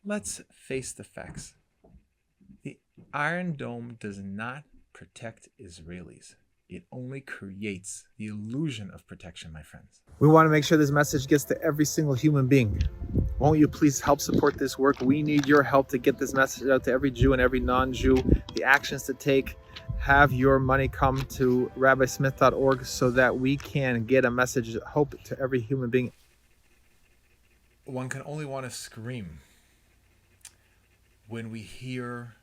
Let's face the facts. The Iron Dome does not protect Israelis. It only creates the illusion of protection, my friends. We want to make sure this message gets to every single human being. Won't you please help support this work? We need your help to get this message out to every Jew and every non-Jew. The actions to take, have your money come to rabbismith.org so that we can get a message of hope to every human being. One can only want to scream when we hear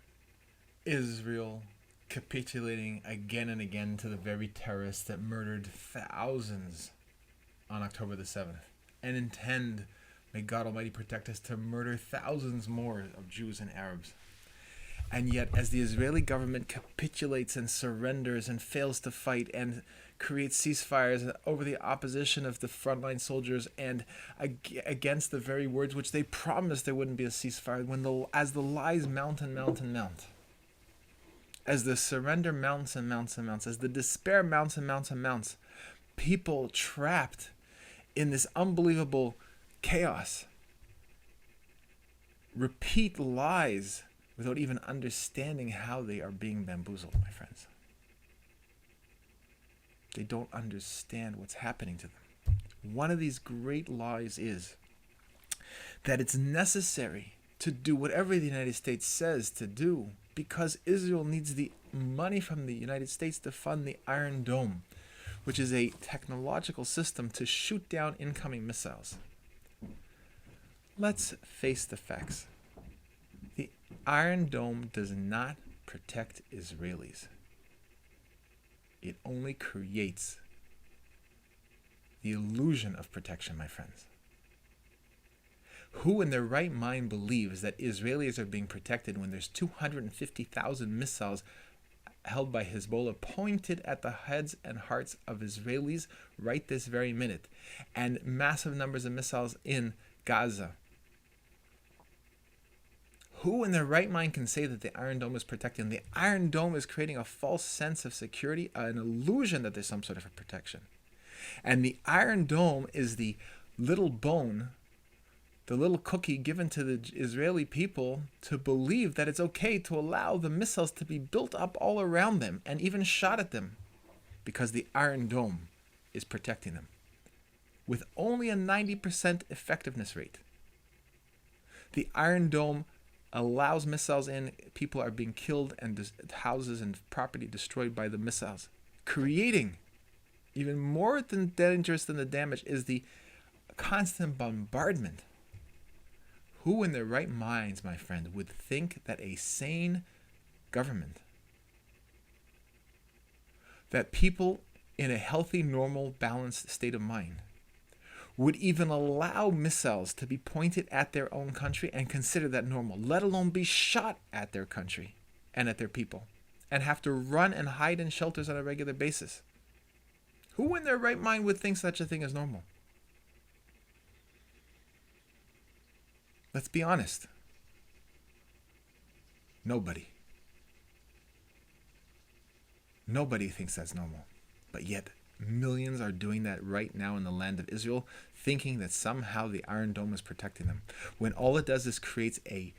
Israel capitulating again and again to the very terrorists that murdered thousands on October the 7th and intend, may God Almighty protect us, to murder thousands more of Jews and Arabs. And yet, as the Israeli government capitulates and surrenders and fails to fight and creates ceasefires over the opposition of the frontline soldiers and against the very words which they promised there wouldn't be a ceasefire, as the lies mount and mount and mount, as the surrender mounts and mounts and mounts, as the despair mounts and mounts and mounts, people trapped in this unbelievable chaos repeat lies without even understanding how they are being bamboozled, my friends. They don't understand what's happening to them. One of these great lies is that it's necessary to do whatever the United States says to do because Israel needs the money from the United States to fund the Iron Dome, which is a technological system to shoot down incoming missiles. Let's face the facts. The Iron Dome does not protect Israelis. It only creates the illusion of protection, my friends. Who in their right mind believes that Israelis are being protected when there's 250,000 missiles held by Hezbollah pointed at the heads and hearts of Israelis right this very minute, and massive numbers of missiles in Gaza? Who in their right mind can say that the Iron Dome is protecting them? The Iron Dome is creating a false sense of security, an illusion that there's some sort of a protection. And the Iron Dome is the little bone, the little cookie given to the Israeli people to believe that it's okay to allow the missiles to be built up all around them and even shot at them because the Iron Dome is protecting them with only a 90% effectiveness rate. The Iron Dome allows missiles in, people are being killed and houses and property destroyed by the missiles. Creating, even more dangerous than the damage, is the constant bombardment. Who in their right minds, my friend, would think that a sane government, that people in a healthy, normal, balanced state of mind would even allow missiles to be pointed at their own country and consider that normal, let alone be shot at their country and at their people, and have to run and hide in shelters on a regular basis? Who in their right mind would think such a thing is normal? Let's be honest. Nobody. Nobody thinks that's normal. But yet, millions are doing that right now in the land of Israel, thinking that somehow the Iron Dome is protecting them, when all it does is creates a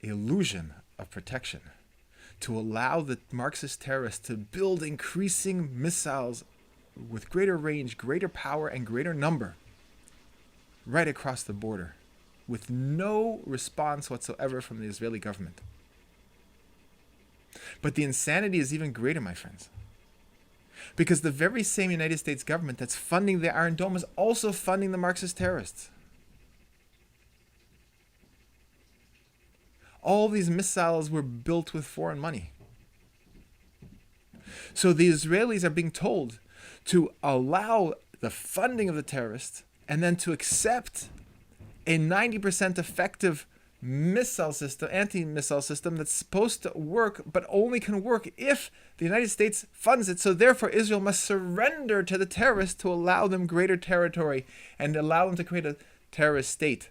illusion of protection to allow the Marxist terrorists to build increasing missiles with greater range, greater power, and greater number right across the border with no response whatsoever from the Israeli government. But the insanity is even greater, my friends. Because the very same United States government that's funding the Iron Dome is also funding the Marxist terrorists. All these missiles were built with foreign money. So the Israelis are being told to allow the funding of the terrorists and then to accept a 90% effective missile system, anti-missile system that's supposed to work, but only can work if the United States funds it. So therefore, Israel must surrender to the terrorists to allow them greater territory and allow them to create a terrorist state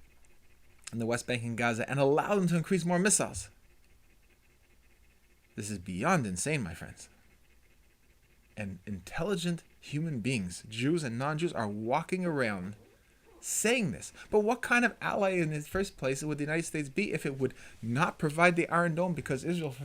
in the West Bank and Gaza and allow them to increase more missiles. This is beyond insane, my friends. And intelligent human beings, Jews and non-Jews, are walking around saying this. But what kind of ally in the first place would the United States be if it would not provide the Iron Dome because Israel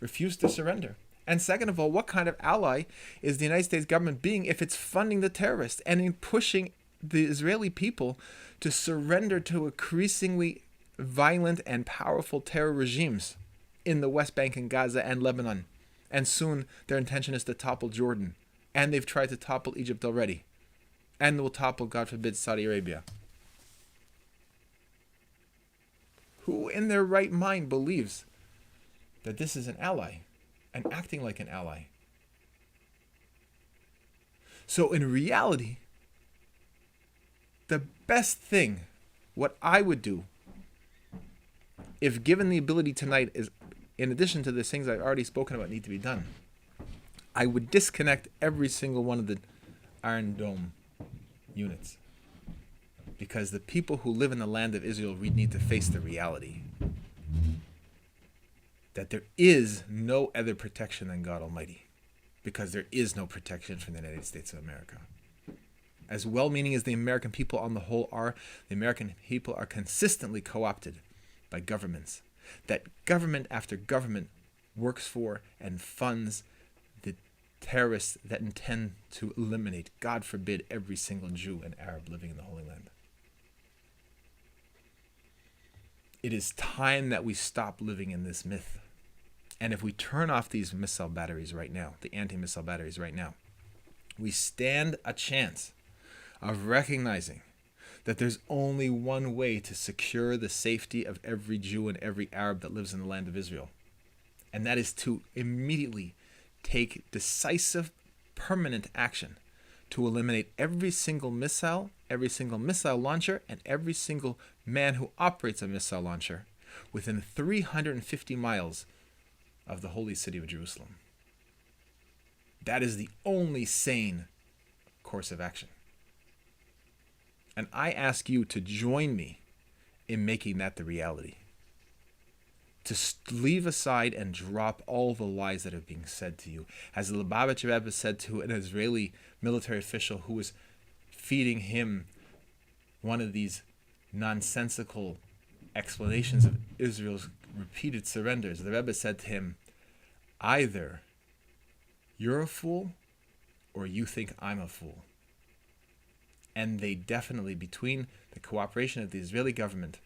refused to surrender? And second of all, what kind of ally is the United States government being if it's funding the terrorists and in pushing the Israeli people to surrender to increasingly violent and powerful terror regimes in the West Bank and Gaza and Lebanon? And soon their intention is to topple Jordan. And they've tried to topple Egypt already. And will topple, God forbid, Saudi Arabia. Who in their right mind believes that this is an ally and acting like an ally? So in reality, the best thing, what I would do, if given the ability tonight, is, in addition to the things I've already spoken about need to be done, I would disconnect every single one of the Iron Dome units. Because the people who live in the land of Israel need to face the reality that there is no other protection than God Almighty. Because there is no protection from the United States of America. As well-meaning as the American people on the whole are, the American people are consistently co-opted by governments. That government after government works for and funds the terrorists that intend to eliminate, God forbid, every single Jew and Arab living in the Holy Land. It is time that we stop living in this myth. And if we turn off these missile batteries right now, the anti-missile batteries right now, we stand a chance of recognizing that there's only one way to secure the safety of every Jew and every Arab that lives in the land of Israel. And that is to immediately take decisive, permanent action to eliminate every single missile launcher, and every single man who operates a missile launcher within 350 miles of the holy city of Jerusalem. That is the only sane course of action. And I ask you to join me in making that the reality. To leave aside and drop all the lies that are being said to you. As the Lubavitcher Rebbe said to an Israeli military official who was feeding him one of these nonsensical explanations of Israel's repeated surrenders, the Rebbe said to him, either you're a fool or you think I'm a fool. And they definitely, between the cooperation of the Israeli government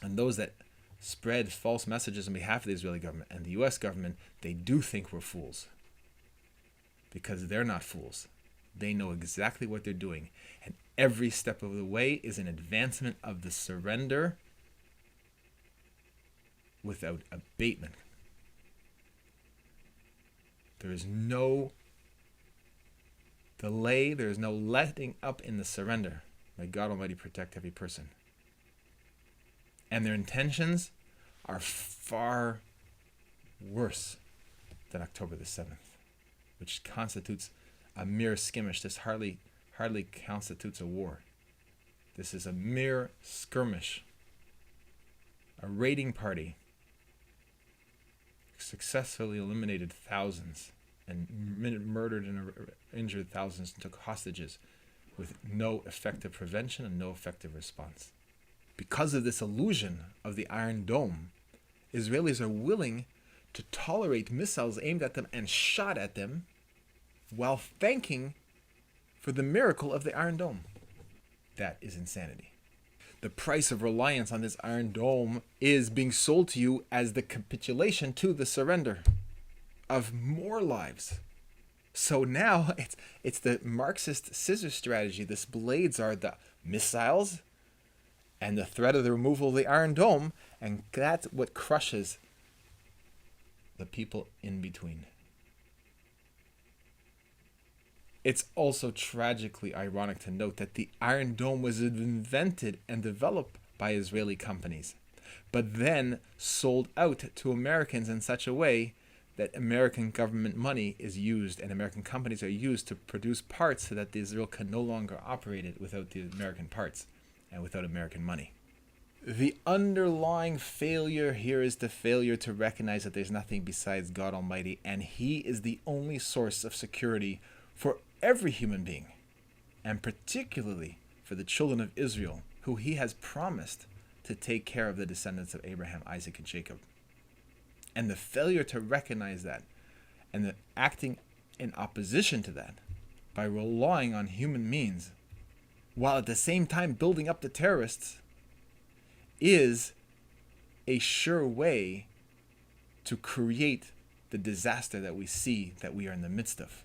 and those that spread false messages on behalf of the Israeli government and the U.S. government, they do think we're fools. Because they're not fools. They know exactly what they're doing. And every step of the way is an advancement of the surrender without abatement. There is no delay, there is no letting up in the surrender. May God Almighty protect every person. And their intentions are far worse than October the 7th, which constitutes a mere skirmish. This hardly constitutes a war. This is a mere skirmish. A raiding party successfully eliminated thousands and murdered and injured thousands and took hostages with no effective prevention and no effective response. Because of this illusion of the Iron Dome, Israelis are willing to tolerate missiles aimed at them and shot at them while thanking for the miracle of the Iron Dome. That is insanity. The price of reliance on this Iron Dome is being sold to you as the capitulation to the surrender of more lives. So now it's the Marxist scissor strategy. The blades are the missiles and the threat of the removal of the Iron Dome, and that's what crushes the people in between. It's also tragically ironic to note that the Iron Dome was invented and developed by Israeli companies, but then sold out to Americans in such a way that American government money is used and American companies are used to produce parts so that Israel can no longer operate it without the American parts and without American money. The underlying failure here is the failure to recognize that there's nothing besides God Almighty, and He is the only source of security for every human being, and particularly for the children of Israel, who he has promised to take care of the descendants of Abraham, Isaac, and Jacob. And the failure to recognize that and the acting in opposition to that by relying on human means, while at the same time building up the terrorists, is a sure way to create the disaster that we see that we are in the midst of.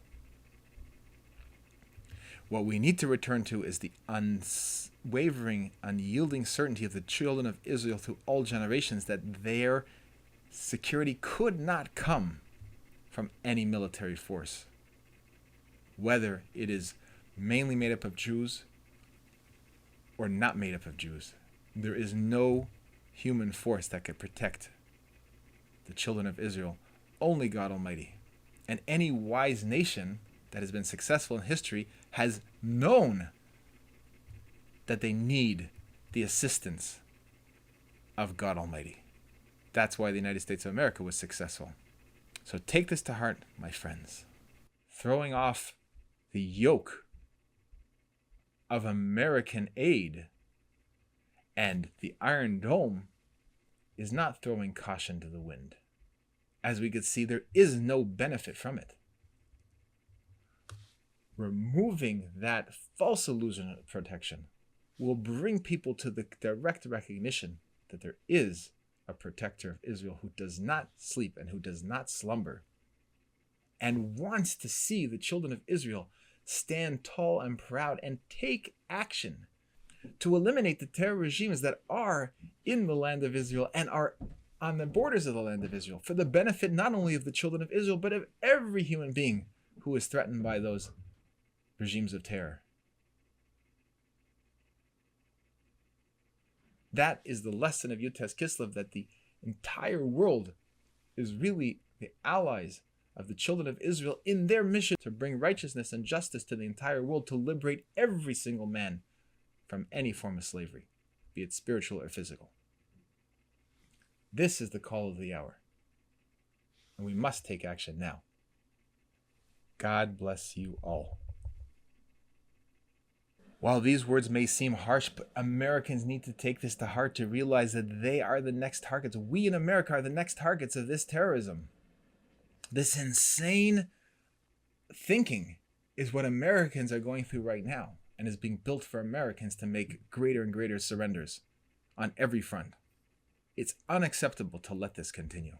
What we need to return to is the unwavering, unyielding certainty of the children of Israel through all generations that their security could not come from any military force, whether it is mainly made up of Jews or not made up of Jews. There is no human force that could protect the children of Israel, only God Almighty. And any wise nation that has been successful in history has known that they need the assistance of God Almighty. That's why the United States of America was successful. So take this to heart, my friends. Throwing off the yoke of American aid and the Iron Dome is not throwing caution to the wind. As we could see, there is no benefit from it. Removing that false illusion of protection will bring people to the direct recognition that there is a protector of Israel who does not sleep and who does not slumber, and wants to see the children of Israel stand tall and proud and take action to eliminate the terror regimes that are in the land of Israel and are on the borders of the land of Israel, for the benefit not only of the children of Israel, but of every human being who is threatened by those regimes of terror. That is the lesson of Yud-Tes Kislev, that the entire world is really the allies of the children of Israel in their mission to bring righteousness and justice to the entire world, to liberate every single man from any form of slavery, be it spiritual or physical. This is the call of the hour, and we must take action now. God bless you all. While these words may seem harsh, but Americans need to take this to heart, to realize that they are the next targets. We in America are the next targets of this terrorism. This insane thinking is what Americans are going through right now, and is being built for Americans to make greater and greater surrenders on every front. It's unacceptable to let this continue.